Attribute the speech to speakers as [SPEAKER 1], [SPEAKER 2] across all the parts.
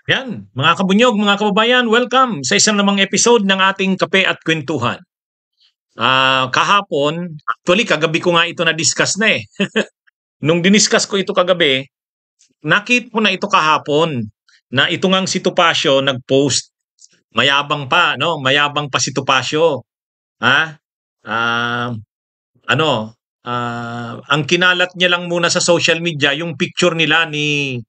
[SPEAKER 1] Yan, mga kabunyog, mga kababayan, welcome sa isang namang episode ng ating Kape at Kwentuhan. Kahapon, actually kagabi ko nga ito na-discuss na eh. Nung diniscuss ko ito kagabi, nakita ko na ito kahapon na ito ngang si Topacio nag-post. Mayabang pa, no? Mayabang pa si Topacio. Ha? Ah, ano, ang kinalat niya lang muna sa social media yung picture nila ni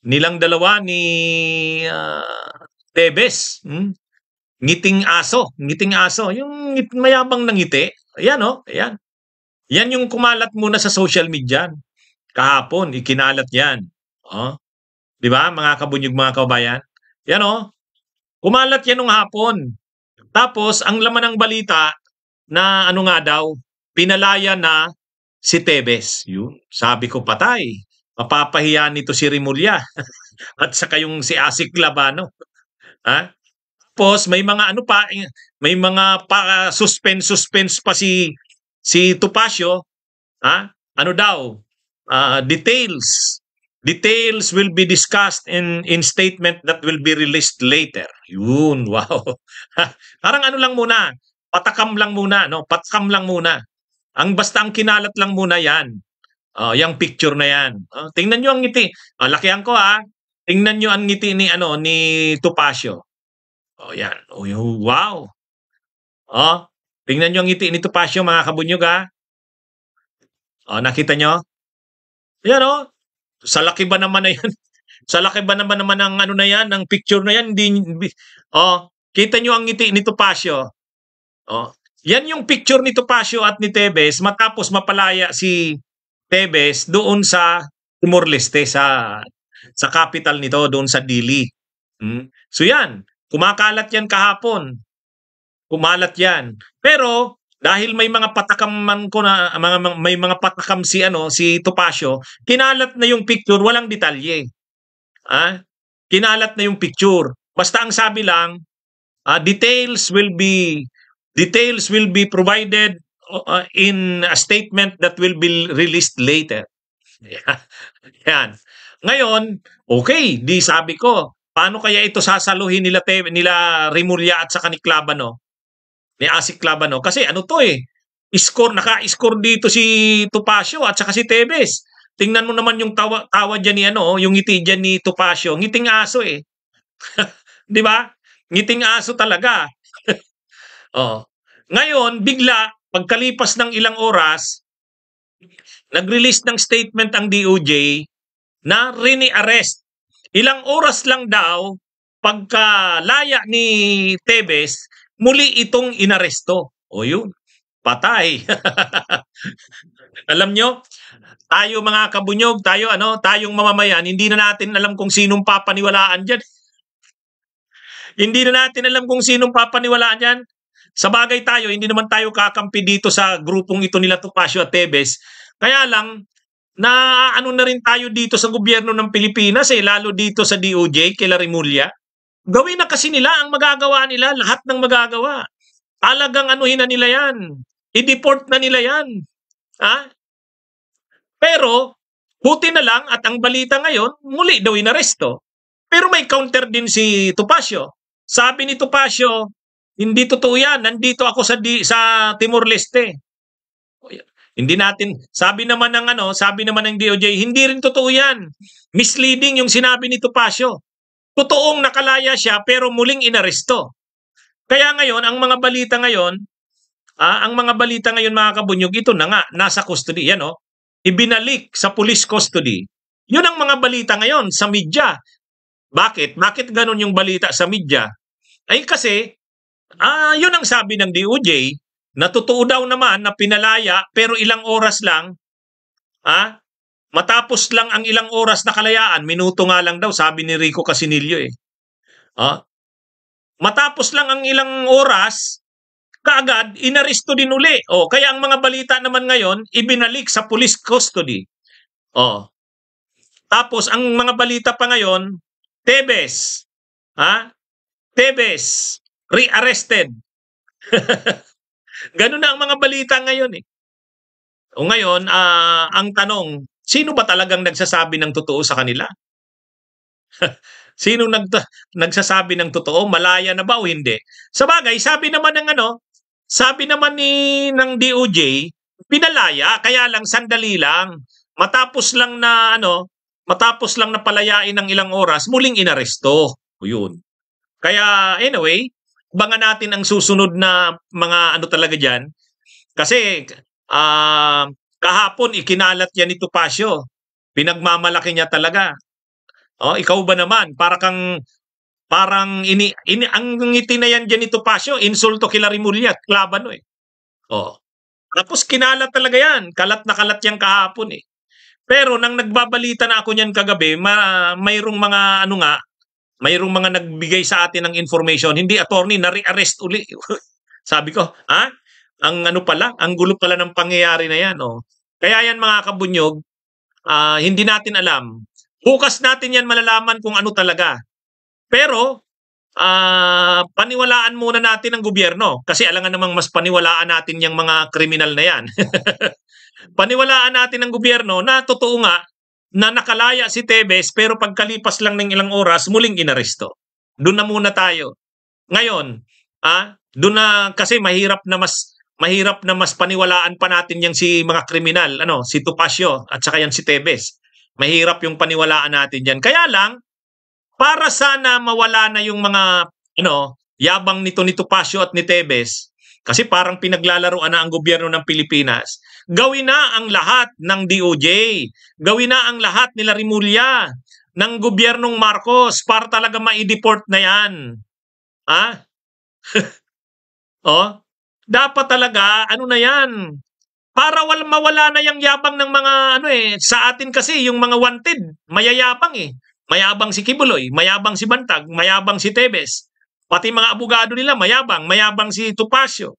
[SPEAKER 1] nilang dalawa ni Tebes. Ngiting aso, yung mayabang na ngiti. Ayan oh, ayan. Yan yung kumalat muna sa social media kahapon, ikinalat yan. Oh, 'di ba mga kabunyog mga kabayan? Yan oh, kumalat yan nung hapon. Tapos ang laman ng balita na ano nga daw, pinalaya na si Tebes. Yun, sabi ko patay. Mapapahiya nito si Rimulya at saka yung si Asik Labano. Ha? Tapos may mga ano pa, may mga pa suspense pa si Topacio, ha? Ano daw? Details. Details will be discussed in statement that will be released later. Yun, wow. Parang ano lang muna, patakam lang muna, no? Patakam lang muna. Basta ang kinalat lang muna 'yan. Yung picture na 'yan. Tingnan niyo ang ngiti. Lakihan ko ha. Tingnan niyo ang ngiti ni Topacio. Yan. Wow. Oh, tingnan niyo ang ngiti ni Topacio mga kabunyog ha. Nakita niyo? Yan sa laki ba naman na yan? Sa laki ba naman ng ano na yan, ng picture na yan, kita niyo ang ngiti ni Topacio. Yan yung picture ni Topacio at ni Tebes matapos mapalaya si Tebes doon sa Timor-Leste sa capital nito doon sa Dili. So yan, kumakalat yan kahapon. Kumalat yan. Pero dahil may mga patakam man ko na may mga patakam si Topacio, kinalat na yung picture, walang detalye. Kinalat na yung picture. Basta ang sabi lang, details will be provided in a statement that will be released later. Yan. Ngayon, okay, di sabi ko, paano kaya ito sasaluhin nila Rimulya at saka ni Clabano? Ni Asik Clabano? Kasi ano to eh, naka-score dito si Topacio at saka si Tebes. Tingnan mo naman yung tawa diyan ni yung ngiti diyan ni Topacio, ngiting aso eh. 'Di ba? Ngiting aso talaga. Ngayon, bigla pagkalipas ng ilang oras, nag-release ng statement ang DOJ na rini-arrest. Ilang oras lang daw pagkalaya ni Tebes, muli itong inaresto. Yun, patay. Alam nyo, tayo mga kabunyog, tayong mamamayan, hindi na natin alam kung sinong papaniwalaan diyan. Hindi na natin alam kung sinong papaniwalaan diyan. Sa bagay tayo, hindi naman tayo kakampi dito sa grupong ito nila Topacio at Tebes. Kaya lang, na ano na rin tayo dito sa gobyerno ng Pilipinas lalo dito sa DOJ, kay Rimulya. Gawin na kasi nila ang magagawa nila, lahat ng magagawa. Talagang anuhin na nila yan. I-deport na nila yan. Pero, buti na lang at ang balita ngayon, muli daw inaresto. Pero may counter din si Topacio. Sabi ni Topacio, hindi totoo yan. Nandito ako sa Timor-Leste. Hindi natin, sabi naman ng DOJ, hindi rin totoo yan. Misleading yung sinabi ni Topacio. Totoong nakalaya siya pero muling inaresto. Kaya ngayon, ang mga balita ngayon mga kabunyog, ito na nga, nasa custody. Yan ibinalik sa police custody. Yun ang mga balita ngayon sa media. Bakit? Bakit ganun yung balita sa media? Ay kasi, yun ang sabi ng DOJ, na totoo daw naman na pinalaya pero ilang oras lang, matapos lang ang ilang oras na kalayaan, minuto nga lang daw, sabi ni Rico Casinillo eh. Matapos lang ang ilang oras, kaagad, inaresto din uli. Kaya ang mga balita naman ngayon, ibinalik sa police custody. Tapos, ang mga balita pa ngayon, Tebes, re-arrested. Ganun na ang mga balita ngayon eh. Ngayon, ang tanong, sino ba talagang nagsasabi ng totoo sa kanila? Sino nagsasabi ng totoo? Malaya na ba o hindi? Sabagay, sabi naman ng DOJ, pinalaya, kaya lang sandali lang. Matapos lang na palayain ng ilang oras, muling inaresto. O yun. Kaya anyway, abangan natin ang susunod na mga ano talaga diyan. Kasi kahapon ikinalat yan ni Topacio. Pinagmamalaki niya talaga. Oh, ikaw ba naman? Parang ang ngiti na yan dyan ni Topacio, insulto kila Rimulya at Labano eh. Oh. Tapos kinalat talaga yan. Kalat na kalat yan kahapon eh. Pero nang nagbabalita na ako niyan kagabi, mayroong mga nagbigay sa atin ng information, hindi attorney, na-rearrest uli. Sabi ko, ang gulo pala ng pangyayari na yan. Oh. Kaya yan mga kabunyog, hindi natin alam. Bukas natin yan malalaman kung ano talaga. Pero, paniwalaan muna natin ang gobyerno. Kasi alangan namang mas paniwalaan natin yung mga kriminal na yan. Paniwalaan natin ang gobyerno na totoo nga na nakalaya si Tevez pero pagkalipas lang ng ilang oras muling inaresto. Doon na muna tayo. Ngayon, doon na kasi mahirap na mas paniwalaan pa natin yang si mga kriminal, si Topacio at saka yan si Tevez. Mahirap yung paniwalaan natin diyan. Kaya lang para sana mawala na yung mga yabang ni Topacio at ni Tevez, kasi parang pinaglalaroan na ang gobyerno ng Pilipinas. Gawin na ang lahat ng DOJ. Gawin na ang lahat nila Rimulya ng gobyernong Marcos para talaga ma-deport na yan. Dapat talaga, na yan. Para mawala na yung yabang ng mga sa atin kasi yung mga wanted, mayayabang eh. Mayabang si Kibuloy, mayabang si Bantag, mayabang si Tevez. Pati mga abogado nila mayabang si Topacio.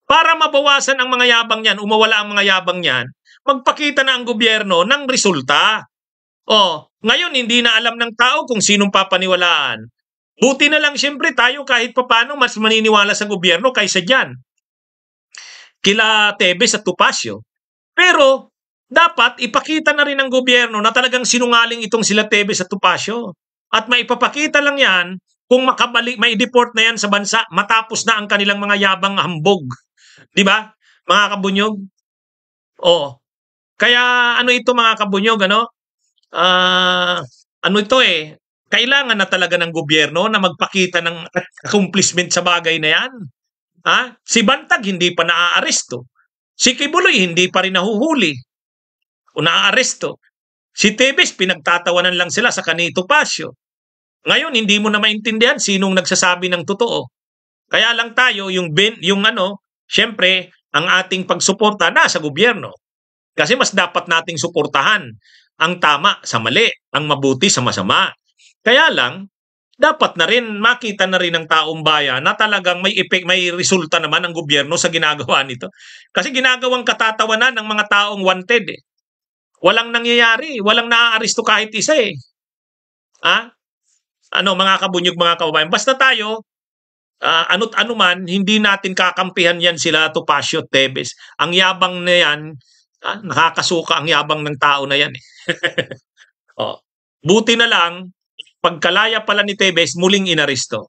[SPEAKER 1] Para mabawasan ang mga yabang niyan, umawala ang mga yabang niyan, magpakita na ang gobyerno ng resulta. Ngayon hindi na alam ng tao kung sinong papaniwalaan. Buti na lang siyempre tayo kahit papano mas maniniwala sa gobyerno kaysa diyan. Kila Tevez at Topacio. Pero dapat ipakita na rin ng gobyerno na talagang sinungaling itong sila Tevez at Topacio. At maipapakita lang yan kung mai-deport na yan sa bansa matapos na ang kanilang mga yabang hambog. Di ba? Mga kabunyog? Kaya ito mga kabunyog, kailangan na talaga ng gobyerno na magpakita ng accomplishment sa bagay na yan. Si Bantag hindi pa naaaresto. Si Kibuloy hindi pa rin nahuhuli o naaaresto. Si Tevez pinagtatawanan lang sila sa kanila Topacio. Ngayon hindi mo na maintindihan sinong nagsasabi ng totoo. Kaya lang tayo syempre ang ating pagsuporta nasa gobyerno. Kasi mas dapat nating suportahan ang tama sa mali, ang mabuti sa masama. Kaya lang dapat na rin makita na rin ng taong bayan na talagang may resulta naman ang gobyerno sa ginagawa nito. Kasi ginagawang katatawanan ng mga taong wanted eh. Walang nangyayari, walang naaaresto kahit isa eh. Mga kabunyog, mga kababayan, basta tayo ano't ano man, hindi natin kakampihan yan sila Topacio at Tevez. Ang yabang na yan, nakakasuka ang yabang ng tao na yan eh. Buti na lang pagkalaya pala ni Tevez, muling inaresto.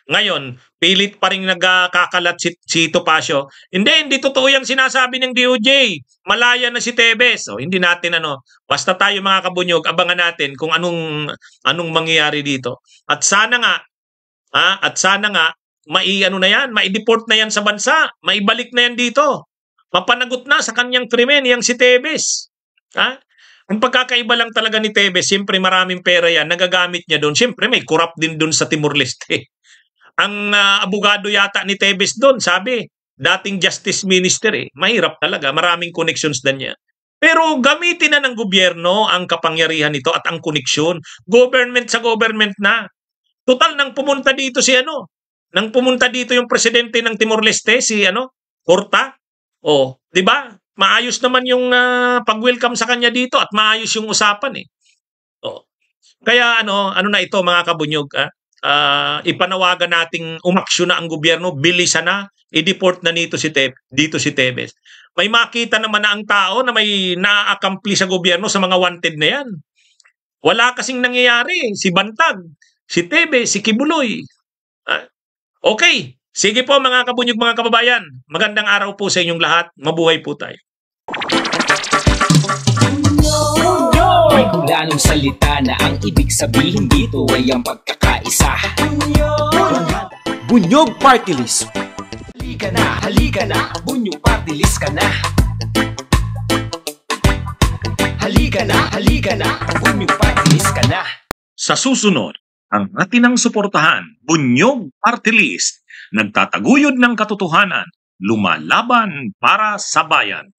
[SPEAKER 1] Ngayon, pilit pa rin nagkakalat si Topacio. Hindi totoo yung sinasabi ng DOJ. Malaya na si Tevez. Hindi natin Basta tayo mga kabunyog, abangan natin kung anong mangyayari dito. At sana nga, mai-deport na yan sa bansa. Maibalik na yan dito. Mapanagot na sa kanyang krimen, yang si Tevez. Ang pagkakaiba lang talaga ni Tevez, siyempre maraming pera yan, nagagamit niya doon. Siyempre may corrupt din doon sa Timor-Leste. Ang abogado yata ni Tevez doon, sabi, dating Justice Minister mahirap talaga, maraming connections din niya. Pero gamitin na ng gobyerno ang kapangyarihan nito at ang koneksyon. Government sa government na. Total, nang pumunta dito yung presidente ng Timor-Leste, si Horta. Di ba? Maayos naman yung pag-welcome sa kanya dito at maayos yung usapan eh. Kaya na ito mga kabunyog, ipanawagan nating umaksyon na ang gobyerno, bilisan na, i-deport na dito si Tevez. May makita naman na ang tao na may na-accomplish sa gobyerno sa mga wanted na yan. Wala kasing nangyayari. Si Bantag, si Tebe, si Kibuloy. Okay. Sige po mga kabunyog, mga kababayan. Magandang araw po sa inyong lahat. Mabuhay po tayo.
[SPEAKER 2] May kulanong salita na ang ibig sabihin dito ay ang pagkakaisa.
[SPEAKER 3] Bunyog Party List.
[SPEAKER 2] Halika na, Bunyog Party List ka na. Halika na, Bunyog Party List ka na.
[SPEAKER 1] Sa susunod, ang atinang suportahan, Bunyog Party List, nagtataguyod ng katotohanan, lumalaban para sa bayan.